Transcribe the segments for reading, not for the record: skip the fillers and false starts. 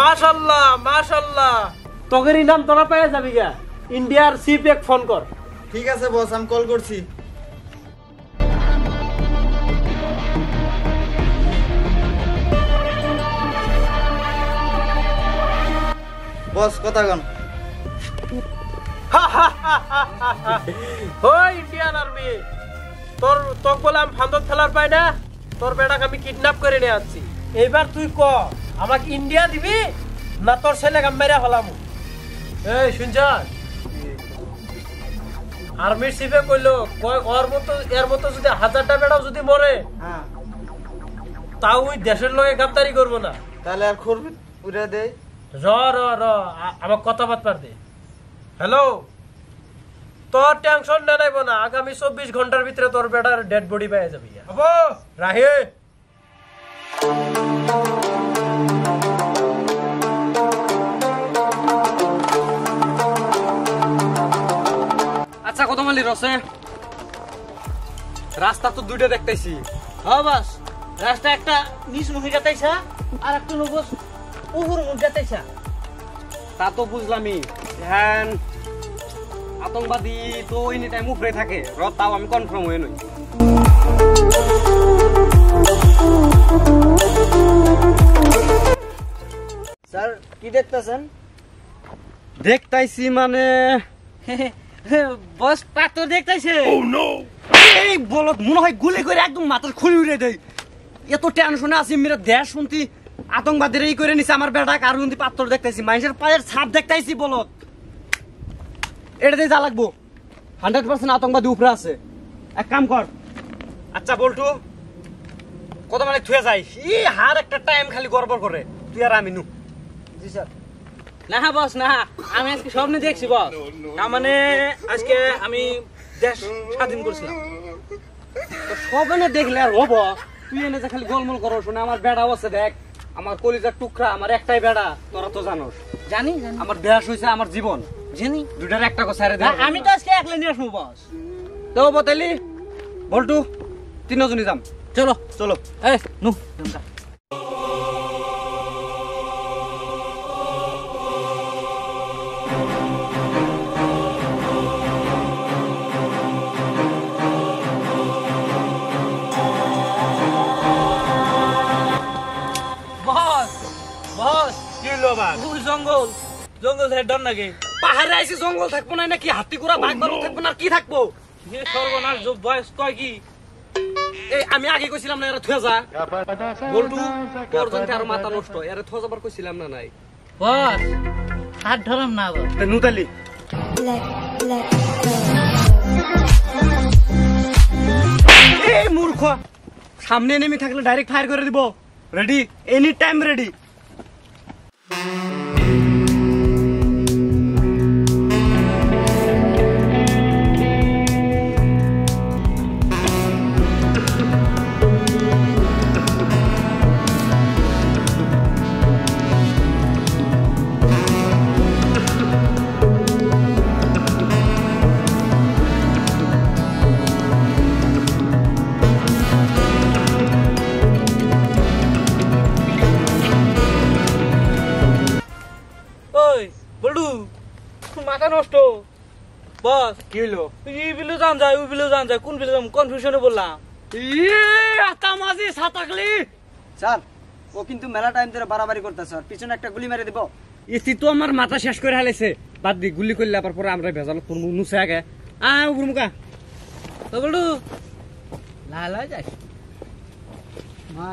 মাশাআল্লাহ মাশাআল্লাহ তোদের ইনাম তোরা পেয়ে যাবি গা ইন্ডিয়ার সিপেক ফোন কর ঠিক আছে বস আমি কল করছি বস কথা কন ওই ইন্ডিয়ান আর্মি তোর তোক বলে আমি ফান্দত ফেলার পাই না তোর বেটাকে আমি কিডন্যাপ করে নিয়ে আসছি এইবার তুই ক আমাকে ইন্ডিয়া দিবি না তোর ছেলেকে আমি মেরে ফেলাম এই শুনছাস আর্মির চিফে কইলো এর মতো যদি 1000টা বেটাও যদি মরে হ্যাঁ তাও ওই দেশের লগে গাদ্দারি করবো না তাহলে আর করবি উড়ে দে র আমার কথা বাদ পার দে হ্যালো তোর টেনশন নেব না আগামী 24 ঘন্টার ভিতরে তোর বেটার ডেড বডি পেয়ে যাবি আবো রাহে আচ্ছা কত মালি রসে রাস্তা তো দুইটা দেখতেছি হ্যাঁ বাস রাস্তা একটা নিচ মুখে যাতাইছা আর একটা নবস উপর মুখ যাতাইছা তা তো বুঝলামই হ্যাঁ আতঙ্কবাদী তো এনি টাইম উপরে থাকে তাও আমি কনফার্ম হয়ে নই স্যার কি দেখতেছেন দেখতাইছি মানে বস পাথর দেখতাইছে এই বলত মনে হয় গুলি করে একদম মাথার খুলি উড়ে দেয় এত টেনশনে আছি মেরা দেশ শুনতি আতঙ্কবাদীরা এই করে নিছে আমার বেটা কারণ পাথর দেখতাইছি মানুষের পায়ের ছাপ দেখতাইছি বলত এটা দিয়ে যা লাগবো 100% আতঙ্কবাদী উপরে আছে এক কাম কর আচ্ছা বলটু কত মানে থুয়ে যাই এই হার একটা টাইম খালি গড়বড় করে তুই আর আমি নু জি স্যার না বস না আমি আজকে স্বপ্নে দেখছি বস তার মানে আজকে আমি দেশ স্বাধীন করছিলাম তো সবনে দেখলে আর হবো তুই এনে যে খালি গোলমোল করো শুনে আমার বেড়াও আছে দেখ আমার কলিজার টুকরা আমার একটাই বেড়া তোরা তো জানোস জানি আমার দেশ হয়েছে আমার জীবন জানি দুটার একটা কথা ছেড়ে দে আমি তো আজকে একলা নিয়ে আসবো বস তো বতাইলি বলটু তিনজনই যাম চলো চলো এই নু বস বস কি হলো বাঘ ওই জঙ্গল জঙ্গল থেকে ডর নাকি পাহাড়ে আইসি জঙ্গল থাকবো না নাকি হাতি ঘোড়া বাঘ বালু থাকবো না আর কি থাকবো সর্বনাশ বয়স কয় কি এই আমি আগে কইছিলাম না এরা থুয়ে যা বলটু তোর জন্য আর মাথা নষ্ট এরা থুয়ে যাবার কইছিলাম না নাই বস হাত ধরম না বস তে নুতালি এই মূর্খ সামনে নেমে থাকলে ডাইরেক্ট ফায়ার করে দিব রেডি এনি টাইম রেডি মাথা নষ্ট বস কি হলো এই বিলে যান যায় ওই বিলে যান যায় কোন বিলে যাম কনফিউশনে বললাম আতা মাঝি সাতাকলি স্যার ও কিন্তু মেলা টাইম ধরে বাড়াবাড়ি করতেছে আর পিছনে একটা গুলি মেরে দিব ইসি তো আমার মাথা শেষ করে হালাইছে বাদ দি গুলি করলে আবার পরে আমরা ভেজাল তোর মুখ নুসে আগে উপর মুখা তো বলু লালা যাই মা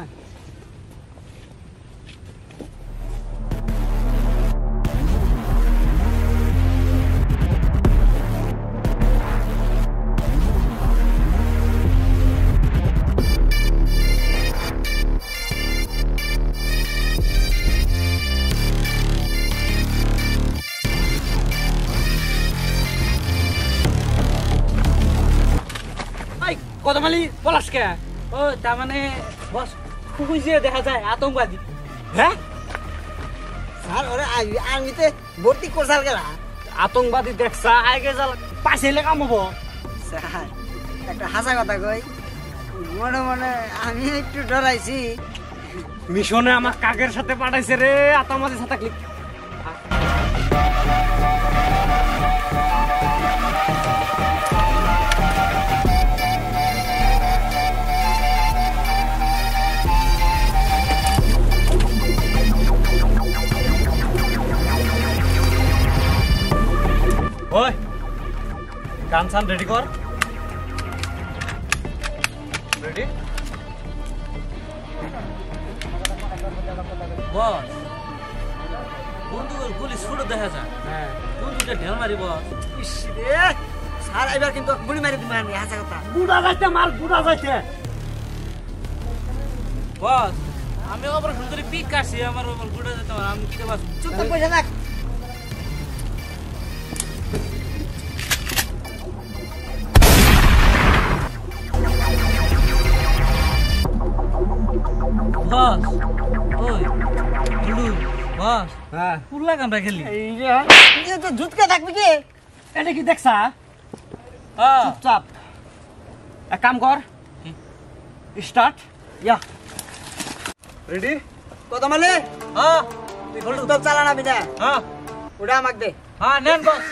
কদমালি পলাশ কে ও তার মানে বস খুঁজে দেখা যায় আতঙ্কবাদী হ্যাঁ স্যার ওরে আর্মিতে ভর্তি করছাল গেলা আতঙ্কবাদী দেখছা আগে যাল পাইলে কামাবো স্যার একটা হাসা কথা কই মনে মনে আমি একটু ডরাইছি মিশনে আমার কাকের সাথে পাঠাইছে রে, আতামাজির সাথে ক্লিক। ওই গান সান রেডি কর। রেডি? বস বন্ধুগুলো গুলি ছুটে দেখা যায়। হ্যাঁ বন্ধুটা ঢেল মারি বস। ইস রে স্যার এবার কিন্তু গুলি মারি দিবেন আমি হাসা কথা বুড়া যাইতে মার, বুড়া যাইতে। বস আমি আবার সুন্দরী পিক কাটছি, আমার ওপর গুড়ে যেতে পারে, আমি কি দেবো? চুপ তো পয়সা রাখ বস ওই গুলু বস হ্যাঁ পুরলা গানটা খেলি। এই যে তো ঝুটকে থাকবি কি এটা কি দেখছা? হ্যাঁ চুপচাপ এক কাম কর, স্টার্ট। ইয়া রেডি? কত মালে হ্যাঁ তুই তো চালানাবি না হ্যাঁ ওটা আমাকে দে হ্যাঁ নেন বস।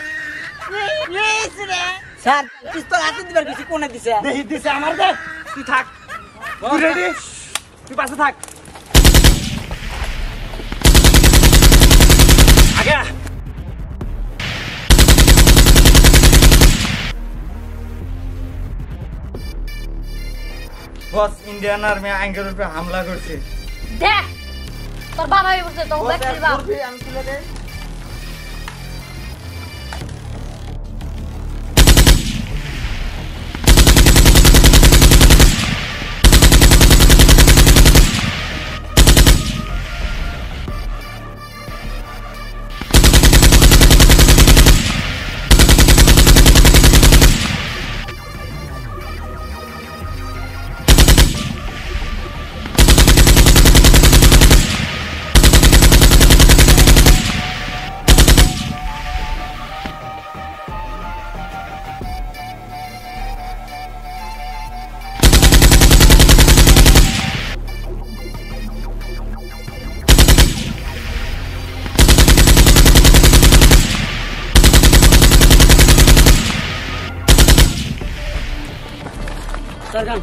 স্যার পিস্তল হাতে দিবার কিছু কোনে দিছে দেখি দিছে আমার দে। তুই থাক, তুই রেডি, তুই পাশে থাক। আগে বস ইন্ডিয়ান আর্মি আঙ্গের উপরে হামলা করছে। দেখ তোর বাবা বলছে তো দেখতে বাপ আমি তুলে দে सरगन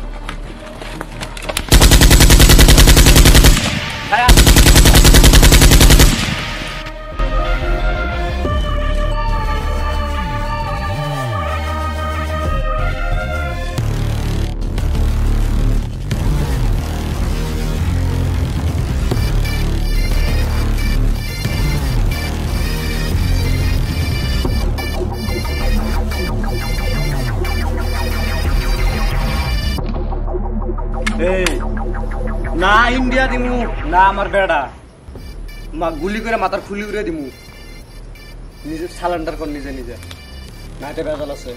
না ইন্ডিয়া দিমু না আমার বেড়া মা গুলি করে মাথার খুলি উড়ে দিমু। নিজে সালেন্ডার কর নিজে নিজে, না এটা বেজাল আছে।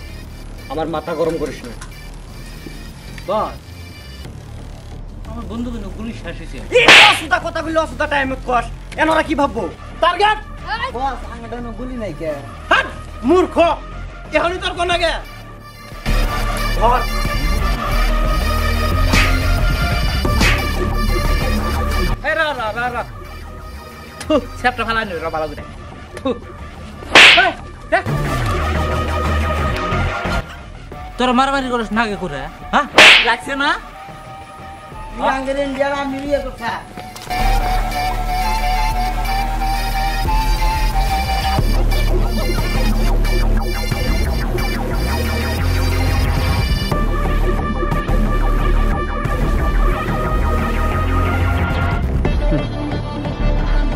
আমার মাথা গরম করিস না বস আমার বন্ধু কিন্তু গুলি শেষ হয়েছে। অসুতা কথা বললে অসুতা টাইমে কস, এনারা কি ভাববো? টার্গেট বস আঙ্গাটা গুলি নাই কে হাট মূর্খ, এখনই তোর কোন আগে ধর। এই রা রা রা রা থু সেপটা ফালা নি রা বালা গুদে থু এই দেখ তোর মারামারি করিস না কে করে? হ্যাঁ লাগছে না? আঙ্গের ইন্ডিয়া আমি নিয়ে কথা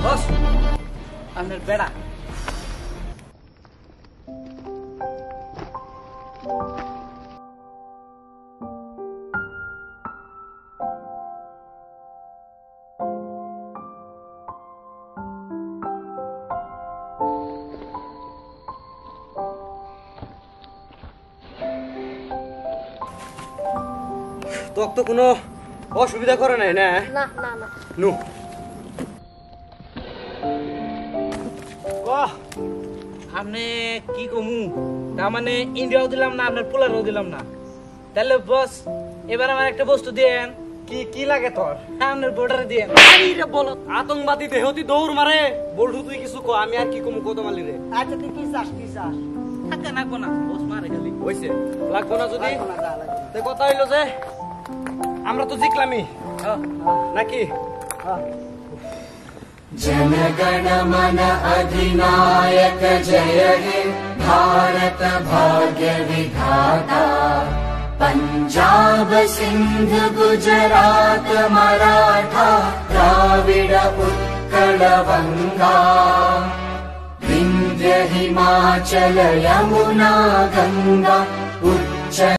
বস আমার বেড়া তোর তো কোনো অসুবিধা করে নাই না? না না না নু বাহ আপনি কি কমু তার মানে ইন্ডিয়াও দিলাম না আপনার পোলারও দিলাম না, তাহলে বস এবার আমার একটা বস্তু দেন কি কি লাগে তোর সামনের বর্ডারে দিয়ে রে বলত আতঙ্কবাদী দেহতি দৌড় মারে বলটু তুই কিছু কো আমি আর কি কম কত মালি রে আচ্ছা তুই কি চাস থাকা নাকবো না বস মারে খালি হইছে লাগবো না যদি লাগবো না, যা, লাগবো না। তে কথা হইলো যে আমরা তো জিতলামই নাকি जनगण मन अधिनायक जय हे भारत भाग्य विधाता पंजाब सिंध गुजरात मराठा द्राविड उत्कल गंगा विंध्य हिमाचल यमुना गंगा